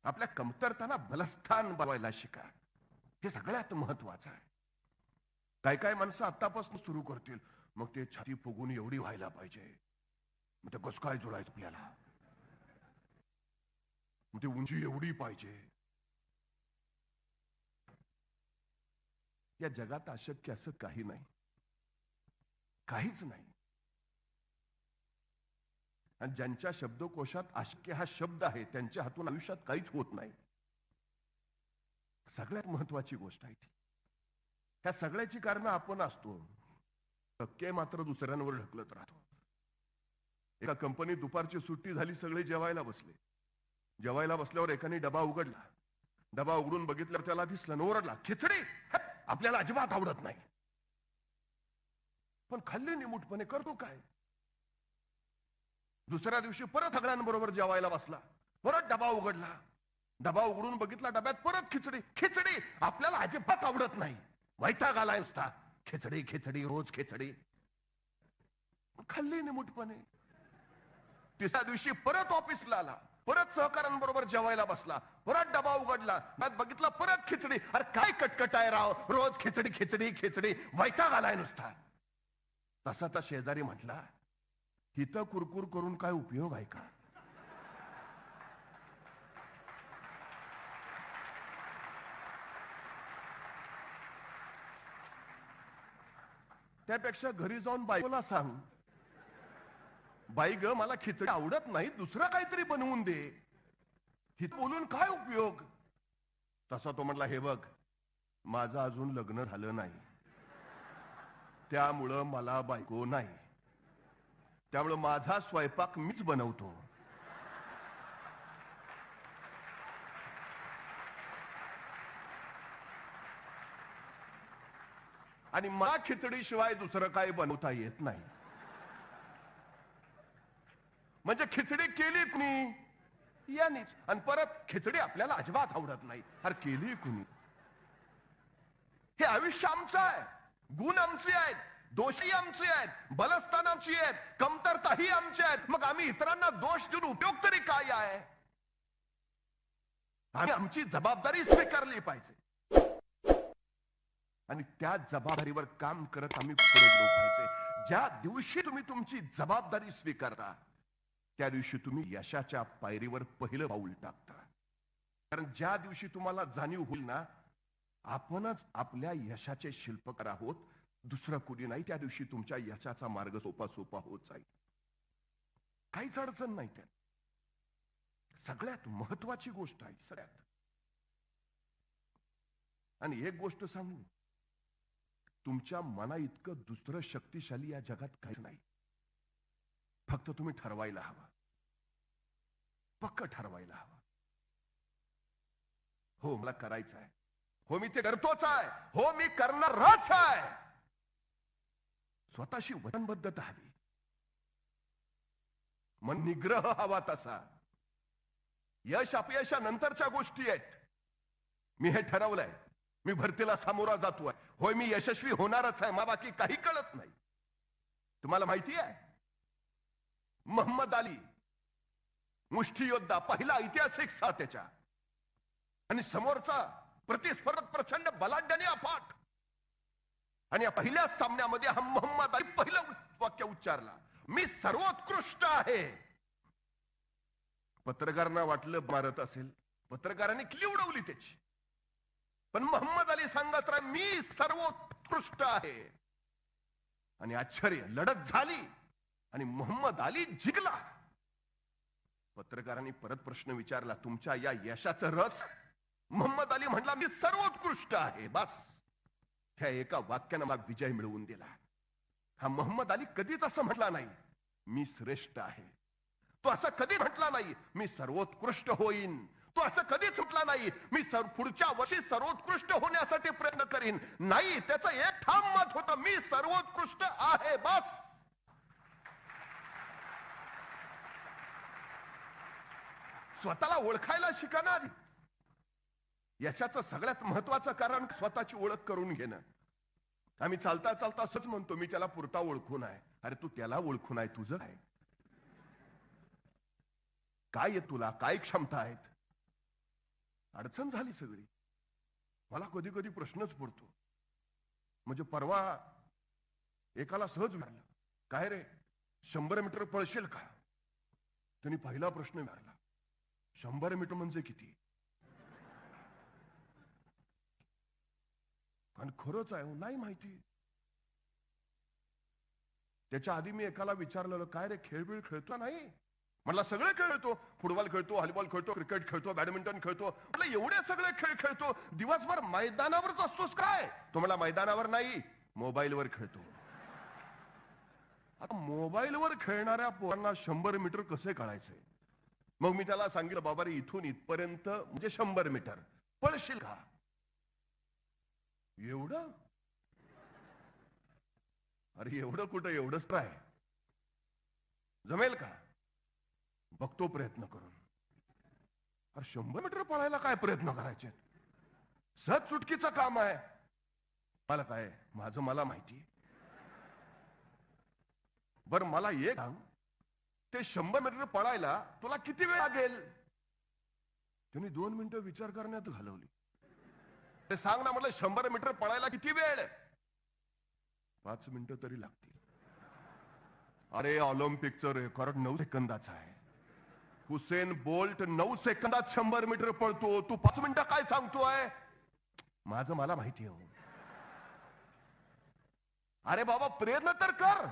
आपल्या कमतरताना बलस्थान बनवायला शिका. हे सगळ्यात महत्वाचं आहे. काय काय माणसं आतापासून सुरू करतील, मग ते छाती फुगून एवढी व्हायला पाहिजे, मग ते कसं काय जुळायचं आपल्याला, मग ते उंची एवढी पाहिजे. या जगात अशक्य असं काही नाही, काहीच नाही. आणि ज्यांच्या शब्दकोशात अशक्य हा शब्द आहे त्यांच्या हातून आयुष्यात काहीच होत नाही. सगळ्यात महत्वाची गोष्ट आहे ती. ह्या सगळ्याची कारण आपण असतो, शक्य मात्र दुसऱ्यांवर ढकलत राहतो. एका कंपनीत दुपारची सुट्टी झाली, सगळे जेवायला बसले. जेवायला बसल्यावर एकाने डबा उघडला. डबा उघडून बघितल्यावर त्याला दिसलं, ओरडला, खिचडी आपल्याला अजिबात आवडत नाही. पण खाल्ली निमूटपणे, करतो काय? दुसऱ्या दिवशी परत सगळ्यांबरोबर जेवायला बसला. परत डबा उघडला. डबा उघडून बघितला, डब्यात परत खिचडी. खिचडी आपल्याला अजिबात आवडत नाही, वैताग आलाय नुसता. खिचडी खिचडी रोज खिचडी, खाल्ली निमूटपणे. तिसऱ्या दिवशी परत ऑफिसला आला. परत सहकाऱ्यांबरोबर जेवायला बसला. परत डबा उघडला, बघितला परत खिचडी. अरे काय कटकट आहे राव, रोज खिचडी खिचडी खिचडी, वैताग आलाय नुसता. तसा तर शेजारी म्हटला, हिथं कुरकुर करून काय उपयोग आहे का? त्यापेक्षा घरी जाऊन बायकोला सांग, बाई ग मला खिचडी आवडत नाही, दुसरं काहीतरी बनवून दे. ही बोलून काय उपयोग? तसा तो म्हटला, हे बघ माझं अजून लग्न झालं नाही, त्यामुळं मला बायको नाही, त्यामुळं माझा स्वयंपाक मीच बनवतो. आणि मला खिचडीशिवाय दुसरं काय बनवता येत नाही. म्हणजे खिचडी केली कुणी यानेच, आणि परत खिचडी आपल्याला अजिबात आवडत नाही. अरे केली कुणी? हे आयुष्य आमचं आहे, गुण आमचे आहेत, दोषही आमचे आहेत, बलस्थान आमची आहेत, कमतरताही आमची आहेत. मग आम्ही इतरांना दोष देऊन उपयोग तरी काय आहे? आम्ही आमची जबाबदारी स्वीकारली पाहिजे आणि त्या जबाबदारीवर काम करत आम्ही पुढे गेलो पाहिजे. ज्या दिवशी तुम्ही तुमची जबाबदारी स्वीकारता त्या दिवशी तुम्ही यशाच्या पायरीवर पहिलं पाऊल टाकता. कारण ज्या दिवशी तुम्हाला जाणीव होईल ना आपणच आपल्या यशाचे शिल्पकार आहोत, दुसरं कुणी नाही, त्या दिवशी तुमच्या यशाचा मार्ग सोपा सोपा होत जाईल. काहीच अडचण नाही त्यात. सगळ्यात महत्वाची गोष्ट आहे सगळ्यात. आणि एक गोष्ट सांगू, तुमच्या मना इतकं दुसरं शक्तिशाली या जगात काहीच नाही. फक्त तुम्ही ठरवायला हवं, पक्क ठरवायला हवं. हो मला करायचं आहे, हो मी ते करतोच आहे, हो मी करणारच आहे. स्वतःशी वचनबद्धता हवी, मन निग्रह हवा तसा. यश अपयशानंतरच्या गोष्टी आहेत. मी हे ठरवलंय, मी भरतीला सामोरा जातोय, होय मी यशस्वी होणारच आहे, मला बाकी काही कळत नाही. तुम्हाला माहिती आहे मोहम्मद अली मुष्टियोद्धा, पहिला ऐतिहासिक साथ त्याच्या, आणि समोरचा प्रतिस्पर्धक प्रचंड बलाढ्याने अफाट, आणि या पहिल्या सामन्यामध्ये हा मोहम्मद अली पहिलं वाक्य उच्चारला, मी सर्वोत्कृष्ट आहे. पत्रकारांना वाटलं मारत असेल, पत्रकारांनी खिल्ली उडवली त्याची, पण मोहम्मद अली सांगत राह मी सर्वोत्कृष्ट आहे. आणि आश्चर्य, लढत झाली आणि मोहम्मद अली जिंकला. पत्रकारांनी परत प्रश्न विचारला, तुमच्या या यशाचं रस? मोहम्मद अली म्हटला, मी सर्वोत्कृष्ट आहे. बस ह्या एका वाक्यानं मला विजय मिळवून दिला. हा मोहम्मद अली कधीच असं म्हटला नाही मी श्रेष्ठ आहे. तो असं कधी म्हटला नाही मी सर्वोत्कृष्ट होईन. तो असं कधीच म्हटला नाही मी पुढच्या वर्षी सर्वोत्कृष्ट होण्यासाठी प्रयत्न करीन. नाही, त्याचं एक ठाम मत होतं, मी सर्वोत्कृष्ट आहे. बस स्वतःला ओळखायला शिका ना आधी. यशाचं सगळ्यात महत्वाचं कारण स्वतःची ओळख करून घेणं. आम्ही चालता चालता असंच म्हणतो, मी त्याला पुरता ओळखून आहे. अरे तू त्याला ओळखून आहे, तुझं काय काय आहे, तुला काय क्षमता आहेत? अडचण झाली सगळी. मला कधी कधी प्रश्नच पडतो. म्हणजे परवा एकाला सहज विचारलं, काय रे 100 मीटर पळशील का? त्यांनी पहिला प्रश्न विचारला, 100 मीटर म्हणजे किती? आणि खरंच आहे नाही माहिती. त्याच्या आधी मी एकाला विचारलेलं, काय रे खेळ खेळतो? नाही म्हटलं सगळे खेळ खेळतो, फुटबॉल खेळतो, व्हॉलीबॉल खेळतो, क्रिकेट खेळतो, बॅडमिंटन खेळतो. म्हटलं एवढे सगळे खेळ खेळतो, दिवसभर मैदानावरच असतोस काय? तो मला मैदानावर नाही, मोबाईलवर खेळतो. आता मोबाईलवर खेळणाऱ्या पोरांना 100 मीटर कसे कळायचे? मग मी त्याला सांगितलं, बाबा रे इथून इथपर्यंत म्हणजे 100 मीटर पळशील का? एवढं? अरे एवढं कुठं, एवढंच तर आहे. जमेल का? बघतो प्रयत्न करून. अरे 100 मीटर पळायला काय प्रयत्न करायचे? सहज चुटकीचं काम आहे. मला काय, माझं मला माहिती. बरं मला एक सांग, ते 100 मीटर पळायला तुला किती वेळ लागेल? त्यांनी 2 मिनिटं विचार करण्यात घालवली. ते सांग ना म्हटलं, 100 मीटर पळायला किती वेळ? 5 मिनिटं तरी लागतील. अरे ऑलिम्पिकचं रेकॉर्ड 9 सेकंदाचं आहे. हुसेन बोल्ट 9 सेकंदात 100 मीटर पळतो, तू 5 मिनिटं काय सांगतोय? माझं मला माहिती आहे. अरे बाबा प्रयत्न तर कर.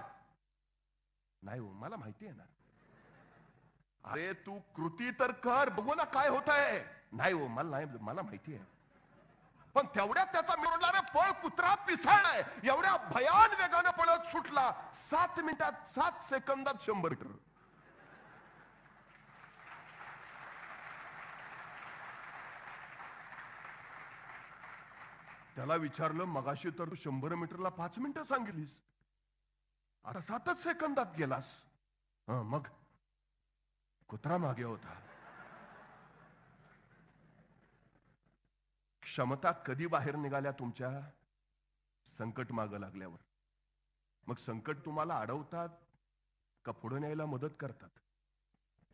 नाही हो मला माहिती आहे ना. अरे तू कृती तर कर, बघू ना काय होत आहे. नाही हो मला माहिती आहे. पण तेवढ्यात त्याचा मिळवणारा पळ कुत्रा पिसाळलाय. एवढ्या भयान वेगानं पळत सुटला. 7 मिनिटात 7 सेकंदात 100 मीटर. त्याला विचारलं, मगाशी तर तू 100 मीटरला 5 मिनिटं सांगितलीस, आता 7च सेकंदात गेलास. मग कुत्रा मागे होता. क्षमता कधी बाहेर निघाल्या तुमच्या? संकट मागं लागल्यावर. मग संकट तुम्हाला अडवतात का पुढे न्यायला मदत करतात?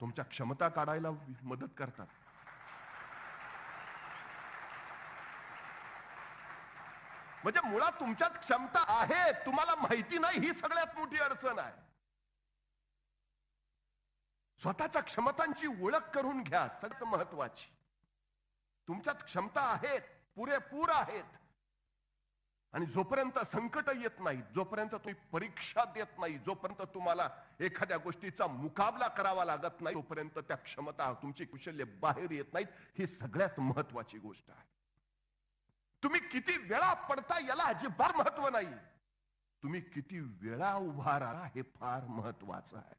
तुमच्या क्षमता काढायला मदत करतात. म्हणजे मुळात तुमच्यात क्षमता आहे, तुम्हाला माहिती नाही, ही सगळ्यात मोठी अडचण आहे. स्वतःच्या क्षमतांची ओळख करून घ्या, सगळ्यात महत्वाची. तुमच्यात क्षमता आहेत, पुरेपूर आहेत. आणि जोपर्यंत संकट येत नाही, जोपर्यंत तुम्ही परीक्षा देत नाही, जोपर्यंत तुम्हाला एखाद्या गोष्टीचा मुकाबला करावा लागत नाही, तोपर्यंत त्या क्षमता, तुमची कौशल्य बाहेर येत नाहीत. ही सगळ्यात महत्वाची गोष्ट आहे. तुम्ही किती वेळा पडता याला अजिबात महत्व नाही, तुम्ही किती वेळा उभा राहा हे फार महत्वाचं आहे.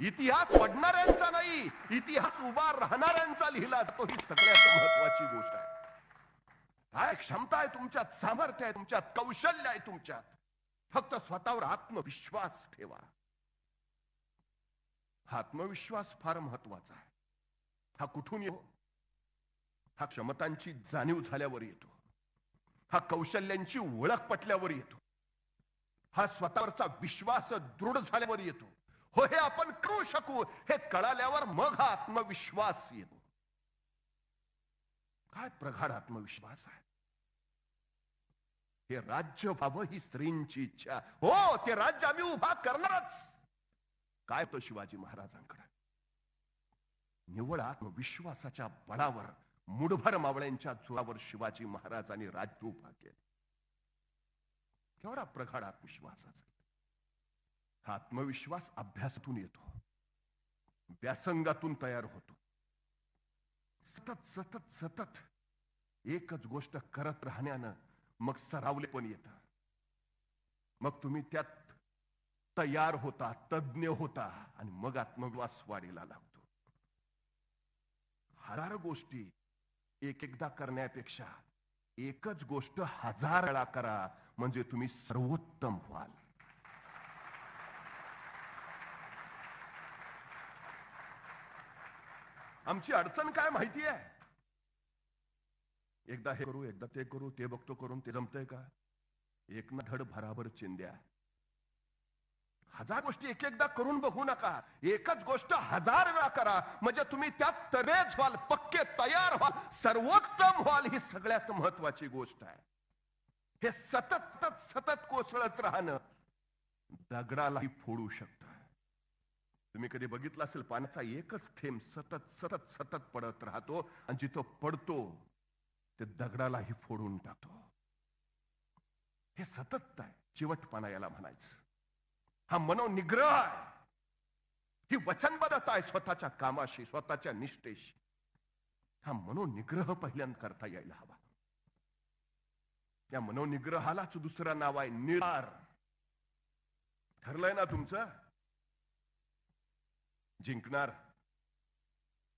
इतिहास पडणाऱ्यांचा नाही, इतिहास उभा राहणाऱ्यांचा लिहिला जातो. ही सगळ्यात महत्वाची गोष्ट आहे. काय क्षमता आहे तुमच्यात, सामर्थ्य आहे तुमच्यात, कौशल्य आहे तुमच्यात. फक्त स्वतःवर आत्मविश्वास ठेवा. हा आत्मविश्वास फार महत्वाचा आहे. हा कुठून येतो? हा क्षमतांची जाणीव झाल्यावर येतो. हा कौशल्यांची ओळख पटल्यावर येतो. हा स्वतःवरचा विश्वास दृढ झाल्यावर येतो. हो, हे आपण करू शकू हे कळाल्यावर मग हा आत्मविश्वास येतो. काय प्रगाढ आत्मविश्वास आहे. हे राज्य व्हावं ही स्त्रींची इच्छा. हो, ते राज्य आम्ही उभा करणारच. काय तो शिवाजी महाराजांकडे निव्वळ आत्मविश्वासाच्या बळावर, मुठभर मावळ्यांच्या जोरावर शिवाजी महाराजांनी राज्य उभा केलं. केवढा प्रगाढ आत्मविश्वास असेल. हा आत्मविश्वास अभ्यासातून येतो, व्यासंगातून तयार होतो. सतत सतत सतत एकच गोष्ट करत राहण्यानं मग सरावले पण येत. मग तुम्ही त्यात तयार होता, तज्ञ होता, आणि मग आत्मविश्वास वाढीला लागतो. हजार गोष्टी एकदा करण्यापेक्षा एकच गोष्ट 1000 वेळा करा, म्हणजे तुम्ही सर्वोत्तम व्हाल. आमची अडचण काय माहिती आहे? एकदा हे करू, एकदा ते करू, ते बघतो करून, ते जमतंय का? एक ना धड भराभर चिंध्या. 1000 गोष्टी एकदा करून बघू नका. एकच गोष्ट 1000 वेळा करा, म्हणजे तुम्ही त्यात तरेच व्हाल, पक्के तयार व्हाल, सर्वोत्तम व्हाल. ही सगळ्यात महत्वाची गोष्ट आहे. हे सतत सतत सतत कोसळत राहणं दगडालाही फोडू शकतं. तुम्ही कधी बघितलं असेल, पाण्याचा एकच थेंब सतत सतत सतत पडत राहतो, आणि जिथं पडतो ते दगडालाही फोडून टाकतो. हे सतत आहे, चिवटपणा याला म्हणायचं. हा मनोनिग्रह आहे. ही वचनबद्धता आहे स्वतःच्या कामाशी, स्वतःच्या निष्ठेशी. हा मनोनिग्रह पहिल्यांदा करता यायला हवा. या मनोनिग्रहालाच दुसरं नाव आहे निर्धार. ठरलंय ना तुमचं? जिंकणार,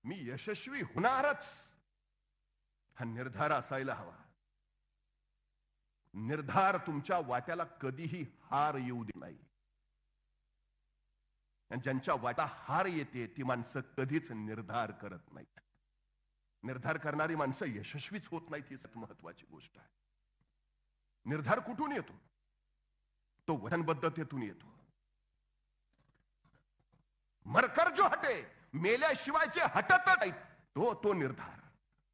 मी यशस्वी होणारच, हा निर्धार असायला हवा. निर्धार तुमच्या वाट्याला कधीही हार येऊ देत नाही. आणि ज्यांच्या वाट्याला हार येते ती माणसं कधीच निर्धार करत नाहीत. निर्धार करणारी माणसं यशस्वीच होत नाहीत. ही सगळ्यात महत्वाची गोष्ट आहे. निर्धार कुठून येतो? तो वचनबद्धतेतून येतो. मरकर जो हटे, मेल्याशिवायचे हटत नाहीत, तो निर्धार.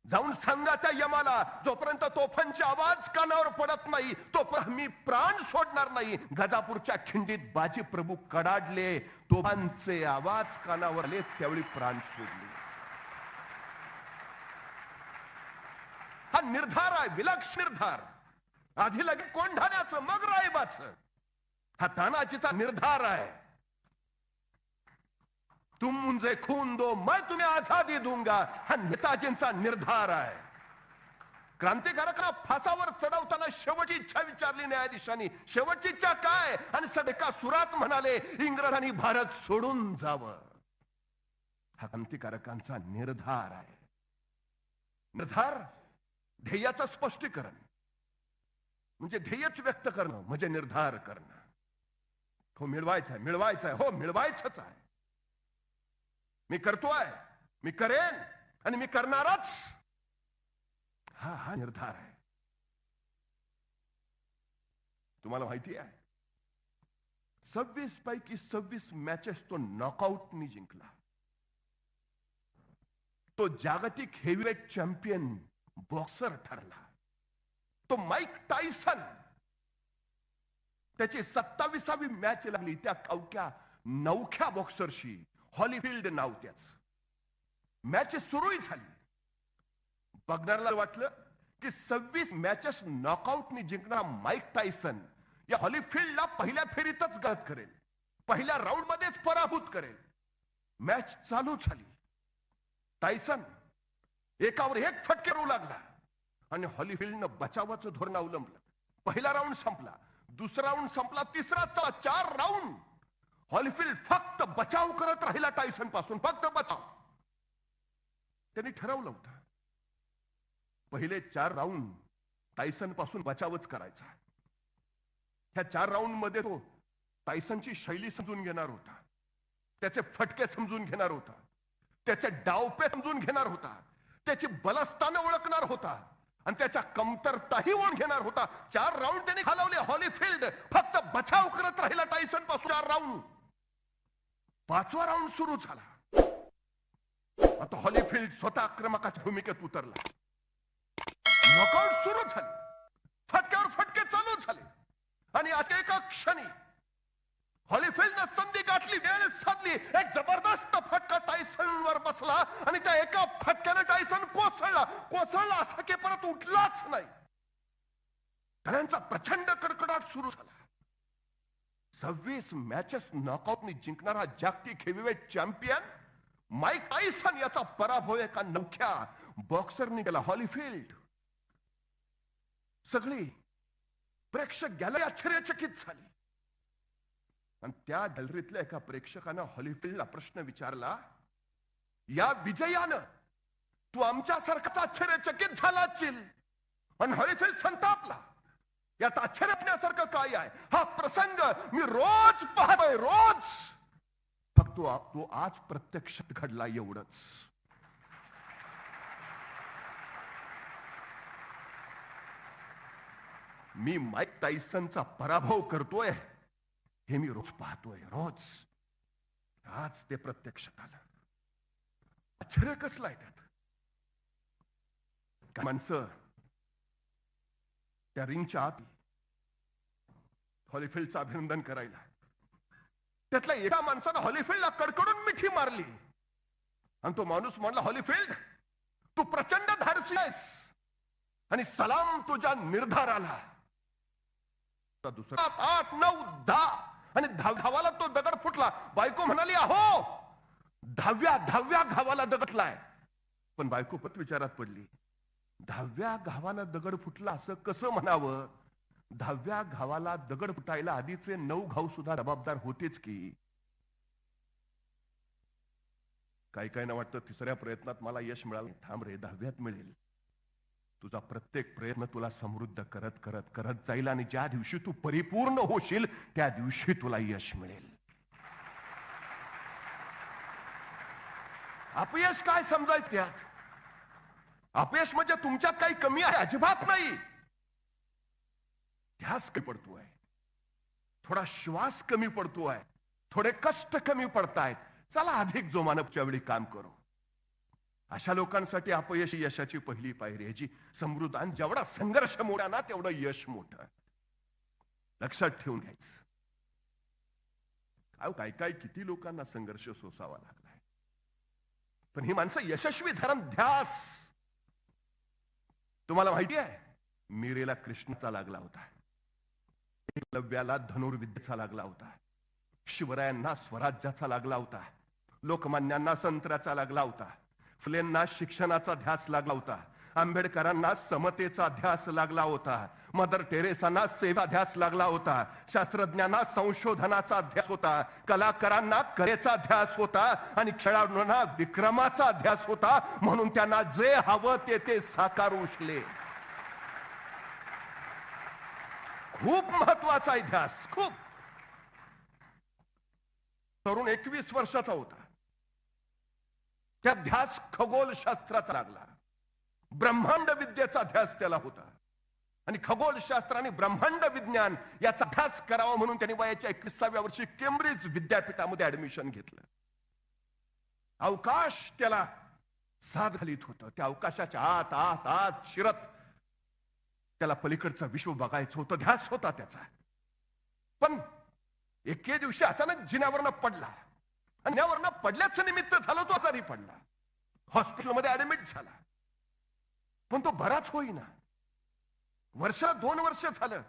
जाऊन सांगा त्या यमाला, जोपर्यंत तोफांचे आवाज कानावर पडत नाही तोपर्यंत मी प्राण सोडणार नाही. गजापूरच्या खिंडीत बाजी प्रभू कडाडले, तोफांचे आवाज कानावर आले, त्यावेळी प्राण सोडले. हा निर्धार आहे, विलक्षण निर्धार. आधी लगे कोंढाण्याचं, मग रायबाचं. हा तानाजीचा निर्धार आहे. तुम मुझे खून दो, मैं तुम्हें आजादी दूंगा. हा नेताजींचा निर्धार आहे. क्रांतिकारकांना फासावर चढवताना शेवटची इच्छा विचारली न्यायाधीशांनी. शेवटची इच्छा काय? आणि एका सुरात म्हणाले, इंग्रजांनी भारत सोडून जावं. हा क्रांतिकारकांचा निर्धार आहे. निर्धार, ध्येयाचं स्पष्टीकरण, म्हणजे ध्येयच व्यक्त करणं, म्हणजे निर्धार करणं. हो मिळवायचं आहे, मिळवायचं आहे, हो मिळवायचंच आहे. मी करतोय, मी करेन आणि मी करणारच. हा निर्धार आहे. तुम्हाला माहिती आहे 26 पैकी 26 मॅचेस तो नॉकआउटनी जिंकला. तो जागतिक हेवीवेट चॅम्पियन बॉक्सर ठरला. तो माईक टायसन. त्याची 27वी मॅच लागली त्या कावक्या नवख्या बॉक्सरशी, हॉलीफील्ड नाव त्याच. मॅच सुरूही झाली. बघणाऱ्याला वाटलं की 26 मॅचेस नॉकआउटनी जिंकणारा माईक टायसन या हॉलीफील्डला पहिल्या फेरीतच गत करेल, पहिल्या राऊंड मध्येच पराभूत करेल. मॅच चालू झाली. टायसन एकावर एक फटके करू लागला आणि हॉलीफील्डनं बचावाचं धोरण अवलंबलं. पहिला राऊंड संपला, दुसरा राऊंड संपला, तिसरा, 4 राऊंड हॉलीफील्ड फक्त बचाव करत राहिला टायसन पासून, फक्त बचाव. त्यांनी ठरवलं होतं पहिले 4 राऊंड टायसन पासून बचावच करायचा. ह्या 4 राऊंड मध्ये तो टायसनची शैली समजून घेणार होता, त्याचे फटके समजून घेणार होता, त्याचे डावपे समजून घेणार होता, त्याची बलस्थानं ओळखणार होता आणि त्याच्या कमतरताही ओळख घेणार होता. 4 राऊंड त्यांनी घालवले. हॉलीफील्ड फक्त बचाव करत राहिला टायसन पासून 4 राऊंड. 5वा राऊंड सुरू झाला. आता हॉलीफील्ड स्वतः आक्रमकाच्या भूमिकेत उतरला. नॉकआउट सुरू झाले. फटक्यावर फटके चालू झाले आणि आता एका क्षणी हॉलीफील्डनं संधी गाठली, वेळ साधली. एक जबरदस्त फटका टायसनवर बसला आणि त्या एका फटक्याने टायसन कोसळला असा की परत उठलाच नाही. त्यांचा प्रचंड कडकडाट सुरू झाला. 26 मॅचेस नॉकआउटने जिंकणारा जागतिक हेवीवेट चॅम्पियन माईक टायसन याचा पराभव एका नवख्या बॉक्सरने केला. हॉलीफील्ड सगळी प्रेक्षक गॅलरी आश्चर्यचकित झाली आणि त्या गॅलरीतल्या एका प्रेक्षकानं हॉलीफील्डला प्रश्न विचारला, या विजयानं तू आमच्यासारखाच आश्चर्यचकित झाला असशील. आणि हॉलीफील्ड संतापला. यात आश्चर्यपण्यासारखं काय आहे? हा प्रसंग मी रोज पाहतोय, रोज. फक्त तो आज प्रत्यक्षात घडला एवढंच. मी माईक टायसनचा पराभव करतोय हे मी रोज पाहतोय, रोज. आज ते प्रत्यक्षात आलं. आश्चर्य कसलं आहे त्यात? काय माणसं त्या रिंगच्या आत हॉलीफील्डचं अभिनंदन करायला, त्यातल्या एका माणसानं हॉलीफील्डला कडकडून मिठी मारली आणि तो माणूस म्हणला, हॉलीफील्ड तू प्रचंड धाडसी आहेस आणि सलाम तुझ्या निर्धाराला. दुसरा 8, 9, 10 आणि 10 घावाला तो दगड फुटला. बायको म्हणाली, अहो 10व्या घावाला दगडलाय. पण बायको पत विचारात पडली, 10व्या घावाला दगड फुटला असं कसं म्हणावं? 10व्या घावाला दगड फुटायला आधीचे 9 घाव सुद्धा जबाबदार होतेच की. काही ना वाटतं 3ऱ्या प्रयत्नात मला यश मिळालं. थांब रे, 10व्यात मिळेल. तुझा प्रत्येक प्रयत्न तुला समृद्ध करत करत करत जाईल आणि ज्या दिवशी तू परिपूर्ण होशील त्या दिवशी तुला यश मिळेल. अपयश काय समजायचं त्यात? अपयश म्हणजे तुमच्यात काही कमी आहे? अजिबात नाही. ध्यास कमी पडतोय, थोडा श्वास कमी पडतोय, थोडे कष्ट कमी पडतायत. चला अधिक जोमानच्या वेळी काम करू. अशा लोकांसाठी अपयश यशाची पहिली पायरी. याची समृद्ध आणि जेवढा संघर्ष मोठा ना तेवढं यश मोठं. लक्षात ठेवून घ्यायचं. काय किती लोकांना संघर्ष सोसावा लागलाय, पण ही माणसं यशस्वी झालं. ध्यास. तुम्हाला माहिती आहे मीरेला कृष्णाचा लागला होता, एकलव्याला धनुर्विद्येचा लागला होता, शिवरायांना स्वराज्याचा लागला होता, लोकमान्यांना संत्र्याचा लागला होता, फुलेंना शिक्षणाचा ध्यास लागला होता, आंबेडकरांना समतेचा ध्यास लागला होता, मदर टेरेसांना सेवा ध्यास लागला होता, शास्त्रज्ञांना संशोधनाचा ध्यास होता, कलाकारांना कलेचा ध्यास होता आणि खेळाडूंना विक्रमाचा ध्यास होता. म्हणून त्यांना जे हवं ते साकार उठले. खूप महत्वाचा आहे ध्यास, खूप. तरुण 21 वर्षाचा होता. त्या ध्यास खगोलशास्त्राचा लागला. ब्रह्मांड विद्येचा ध्यास त्याला होता. आणि खगोलशास्त्र आणि ब्रह्मांड विज्ञान याचा अभ्यास करावा म्हणून त्यांनी वयाच्या 21व्या वर्षी केम्ब्रिज विद्यापीठामध्ये ऍडमिशन घेतलं. अवकाश त्याला साथ घालीत होतं. त्या अवकाशाच्या आत आत आत शिरत त्याला पलीकडचं विश्व बघायचं होतं. ध्यास होता त्याचा. पण एके दिवशी अचानक जिन्यावरनं पडला. आणि जिन्यावरनं पडल्याचं निमित्त झालं, तो आजारी पडला. हॉस्पिटलमध्ये ऍडमिट झाला. पण तो बराच होईना. 2 वर्ष झालं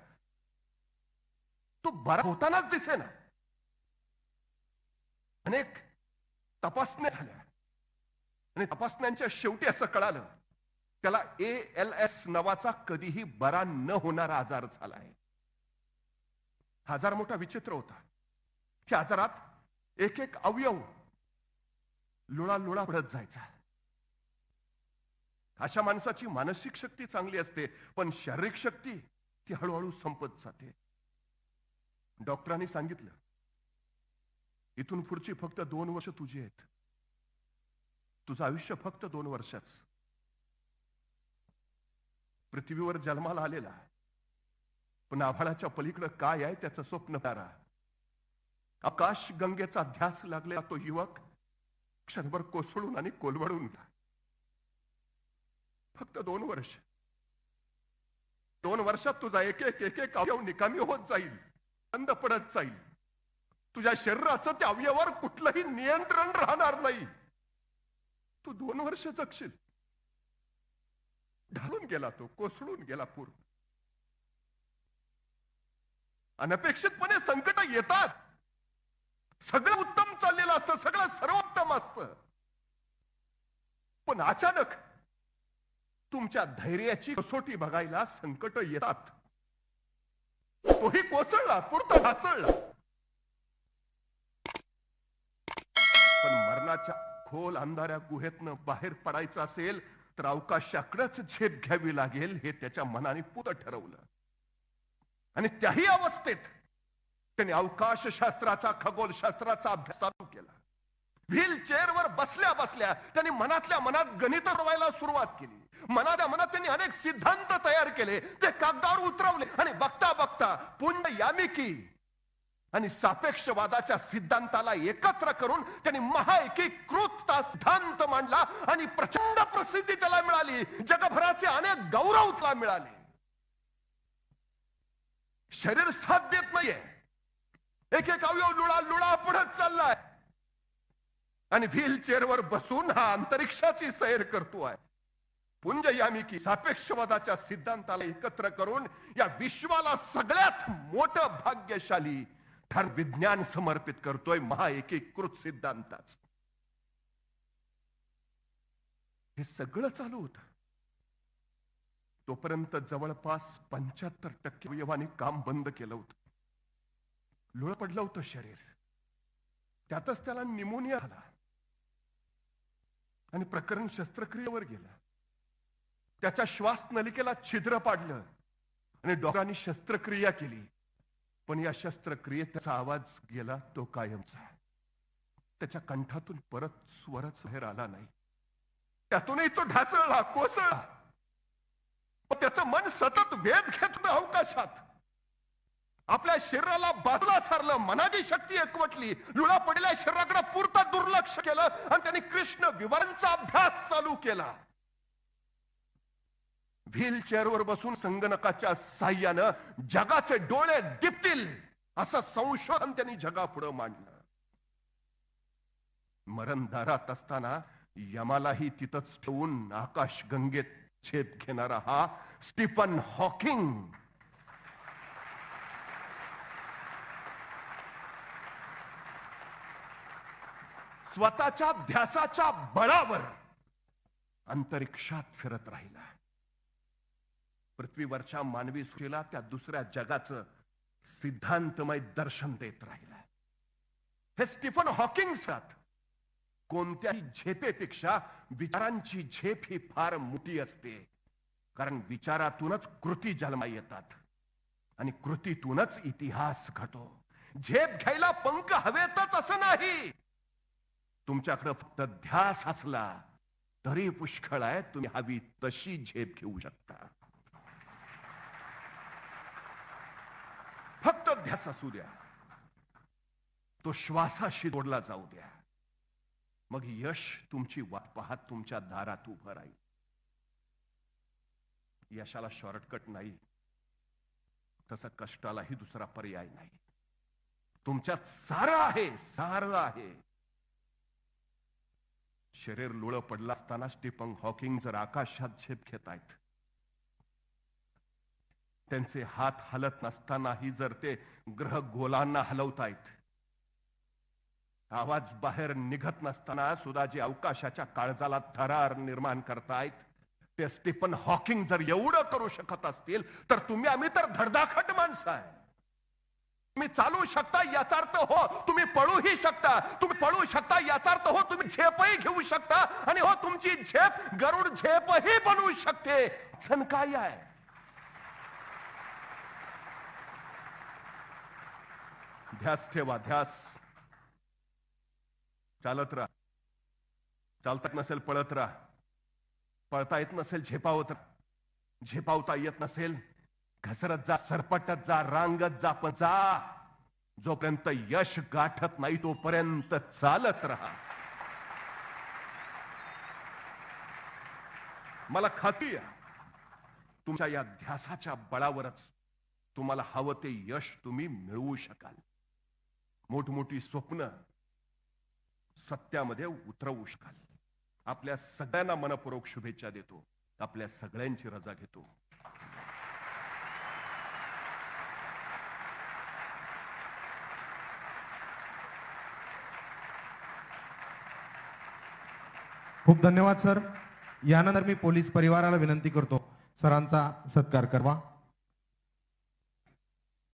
तो बरा होतानाच दिसेना. अनेक तपासण्या झाल्या आणि तपासण्यांच्या शेवटी असं कळालं त्याला ALS नावाचा कधीही बरा न होणारा आजार झालाय. हा आजार मोठा विचित्र होता. या आजारात एक एक अवयव लुळा पडत जायचा. अशा माणसाची मानसिक शक्ती चांगली असते, पण शारीरिक शक्ती ती हळूहळू संपत जाते. डॉक्टरांनी सांगितलं, इथून पुढची फक्त 2 वर्ष तुझी आहेत. तुझं आयुष्य फक्त 2 वर्षाच. पृथ्वीवर जन्माला आलेला, पण आभाळाच्या पलीकडे काय आहे त्याचं स्वप्न पारा. आकाश गंगेचा ध्यास लागलेला तो युवक क्षणभर कोसळून आणि कोलवडून फक्त 2 वर्ष. 2 वर्षात तुझा एक एक अवयव निकामी होत जाईल, बंद पडत जाईल. तुझ्या शरीराचं त्या अवयवावर कुठलंही नियंत्रण राहणार नाही. तू 2 वर्ष जगशील. ढालून गेला तो, कोसळून गेला पूर्ण. अनपेक्षितपणे संकट येतात. सगळं उत्तम चाललेलं असतं, सगळं सर्वोत्तम असतं, पण अचानक तुमच्या धैर्याची कसोटी बघायला संकट येतात. तोही कोसळला, पुरता ढासळला. पण मरणाच्या खोल अंधाऱ्या गुहेतनं बाहेर पडायचं असेल तर अवकाशाकडेच झेप घ्यावी लागेल हे त्याच्या मनाने पुरं ठरवलं. आणि त्याही अवस्थेत त्यांनी अवकाशशास्त्राचा, खगोलशास्त्राचा अभ्यास चालू केला. व्हील चेअरवर बसल्या बसल्या त्यांनी मनातल्या मनात गणित रवायला सुरुवात केली. मनातल्या मनात त्यांनी अनेक सिद्धांत तयार केले, ते कागदावर उतरवले. आणि बघता बघता पुंड यामिकी आणि सापेक्षवादाच्या सिद्धांताला एकत्र करून त्यांनी महाएकीकृत सिद्धांत मांडला. आणि प्रचंड प्रसिद्धी त्याला मिळाली. जगभराचे अनेक गौरव त्याला मिळाले. शरीर साथ देत नाहीये. एक एक अवयव लुळा पडत चाललाय. आणि व्हील चेअरवर बसून हा अंतरिक्षाची सैर करतोय. पुंज यामिकी सापेक्षवादाच्या सिद्धांताला एकत्र करून या विश्वाला सगळ्यात मोठं भाग्यशाली ठर विज्ञान समर्पित करतोय, महाएकीकृत सिद्धांताच. हे सगळं चालू होत तोपर्यंत जवळपास 75% अवयवांनी काम बंद केलं होतं. लुळ पडलं होतं शरीर. त्यातच त्याला निमोनिया आला आणि प्रकरण शस्त्रक्रियेवर गेलं. त्याच्या श्वास नलिकेला छिद्र पाडलं आणि डॉक्टरांनी शस्त्रक्रिया केली. पण या शस्त्रक्रियेत त्याचा आवाज गेला तो कायमचा. त्याच्या कंठातून परत स्वरच बाहेर आला नाही. त्यातूनही तो ढासळला, कोसळला. त्याचं मन सतत वेध घेत होतं अवकाशात. आपल्या शरीराला बाजूला सारलं, मनाची शक्ती एकवटली. लुळा पडलेल्या शरीराकडे पुरता दुर्लक्ष केलं आणि त्यांनी कृष्ण विवरांचा अभ्यास चालू केला. व्हील चेअरवर बसून संगणकाच्या साह्यानं जगाचे डोळे दिपतील असं संशोधन त्यांनी जगापुढे मांडलं. मरण दारात असताना यमालाही तिथंच ठेवून आकाश गंगेत झेप घेणारा हा स्टीफन हॉकिंग स्वतःच्या ध्यासाच्या बळावर अंतरिक्षात फिरत राहिला. पृथ्वीवरच्या मानवी सृष्टीला त्या दुसऱ्या जगाचं सिद्धांतमय दर्शन देत राहिला. हे स्टीफन हॉकिंगसात कोणत्याही झेपेपेक्षा विचारांची झेप ही फार मोठी असते. कारण विचारातूनच कृती जन्मा येतात. आणि कृतीतूनच इतिहास घडतो. झेप घ्यायला पंख हवेतच असं नाही. तुमच्याकडे फक्त ध्यास असला तरी पुष्कळ आहे. तुम्ही हवी तशी झेप घेऊ शकता. फक्त ध्यास असू द्या. तो श्वासाशी जोडला जाऊ द्या. मग यश तुमची वाट पाहत तुमच्या दारात उभं राहील. यशाला शॉर्टकट नाही, तसं कष्टालाही दुसरा पर्याय नाही. तुमच्यात सारं आहे, सारं आहे. शरीर लुळं पडलं असताना स्टीफन हॉकिंग जर आकाशात झेप घेत आहेत, त्यांचे हात हलत नसतानाही जर ते ग्रह गोलांना हलवतायत, आवाज बाहेर निघत नसताना सुद्धा जे अवकाशाच्या काळजाला थरार निर्माण करतायत, ते स्टीफन हॉकिंग जर एवढं करू शकत असतील तर तुम्ही आम्ही तर धडधाकट माणसं आहे. तुम्ही चालू शकता याचा अर्थ हो तुम्ही पळूही शकता. तुम्ही पळू शकता याचा अर्थ हो तुम्ही झेपही घेऊ शकता. आणि हो तुमची झेप गरुड झेपही बनवू शकते. सण काय आहे? ध्यास ठेवा, ध्यास. चालत राहा. चालता येत नसेल पळत राहा. पळता येत नसेल झेपावत. झेपावता येत नसेल घसरत जा, सरपटत जा, रांगत जा. पण जा. जोपर्यंत यश गाठत नाही तोपर्यंत चालत राहा. मला खात्री आहे तुमच्या या ध्यासाच्या बळावरच तुम्हाला हवं ते यश तुम्ही मिळवू शकाल. मोठमोठी स्वप्न सत्यामध्ये उतरवू शकाल. आपल्या सगळ्यांना मनपूर्वक शुभेच्छा देतो. आपल्या सगळ्यांची रजा घेतो. खूप धन्यवाद सर. यानंतर मी पोलीस परिवाराला विनंती करतो सरांचा सत्कार करवा.